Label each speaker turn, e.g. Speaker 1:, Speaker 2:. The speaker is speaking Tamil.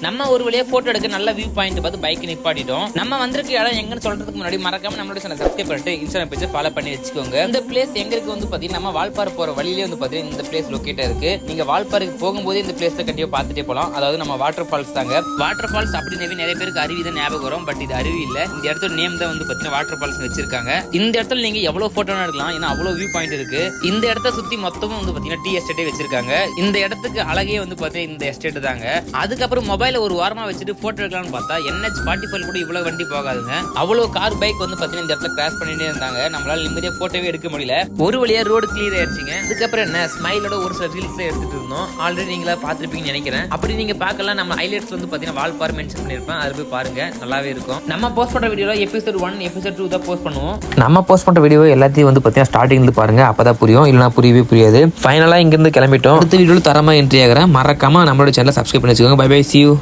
Speaker 1: நம்ம ஒரு வழியா போட்டோ எடுக்க நல்ல வியூ பாயிண்ட் பார்த்து பைக் நிப்பாட்டிட்டோம். நம்ம வந்திருக்க இடம் எங்கன்னு சொல்றதுக்கு முன்னாடி மறக்காம நம்மளோட சேனல் சப்ஸ்கிரைப் பண்ணிட்டு இன்ஸ்டாகிராம் பேஜ் ஃபாலோ பண்ணி வச்சுக்கோங்க. இந்த பிளேஸ் எங்க இருக்கு வந்து பாத்தீங்கன்னா நம்ம வால்பாறை போற வழியிலே வந்து பாத்தீங்கன்னா இந்த பிளேஸ் லொகேட் இருக்கு. நீங்க வால்பாறைக்கு போகும்போது இந்த பிளேஸ்ல கண்டிப்பா பார்த்துட்டே போலாம். அதாவது நம்ம வாட்டர் ஃபால்ஸ் தாங்க. வாட்டர் ஃபால்ஸ் அப்படின்னு நிறைய பேருக்கு அருவி தான் ஞாபகம் வரும். பட் இது அருவி இல்ல. இந்த இடத்தோட நேம் தான் வந்து பாத்தீங்கன்னா வாட்டர் ஃபால்ஸ் வச்சிருக்காங்க. இந்த இடத்துல நீங்க எவ்வளவு போட்டோ எடுக்கலாம், ஏன்னா அவ்வளவு வியூ பாயிண்ட் இருக்கு. இந்த இடத்த சுத்தி மொத்தமும் வந்து பாத்தீங்கன்னா டீ எஸ்டேட்டே வச்சிருக்காங்க. இந்த இடத்துக்கு அழகே வந்து பாத்தீங்கன்னா இந்த எஸ்டேட் தாங்க. அதுக்கப்புறம் மொபைல ஒரு வாரமா வச்சுட்டு போட்டோ எடுக்கலாம்னு பார்த்தா NH45 கூட இவ்வளவு வண்டி போகாதுங்க. அவ்வளவு கார் பைக் வந்து பாத்தீங்கன்னா இந்த இடத்துல கிராஸ் பண்ணிட்டே இருந்தாங்க. நம்மளால நிம்மதியா போட்டோவே எடுக்க முடியல. ஒரு வழியா ரோடு கிளியர் ஆயிடுச்சுங்க. அதுக்கப்புறம் என்ன ஸ்மைலோட ஒரு சில ரீல்ஸ் எடுத்துட்டு இருந்தோம். ஆல்ரெடி நீங்களா பாத்துருப்பீங்கன்னு நினைக்கிறேன். அப்படி நீங்க பார்க்கலாம். நம்ம ஹைலைட்ஸ் வந்து பாத்தீங்கன்னா வால்பாறை மென்ஷன் பண்ணிருப்பேன். அது போய் பாருங்க, நல்லாவே இருக்கும். நம்ம போஸ்ட் பண்ற வீடியோல எபிசோட் 1 எபிசோட் 2 தான் போஸ்ட் பண்ணுவோம். நம்ம போஸ்ட் பண்ற வீடியோ எல்லாத்தையும் வந்து பாத்தீங்கன்னா ஸ்டார்டிங்ல இருந்து பாருங்க, அப்பதான் புரியும். இல்லனா புரியவே புரியாது. ஃபைனலா இங்க இருந்து கிளம்பிட்டோம். அடுத்த வீடியோல தரமா என்ட்ரி ஆகுறேன். மறக்காம நம்மளோட சேனலை சப்ஸ்கிரைப் பண்ணி வச்சுக்கோங்க. Bye bye, see you.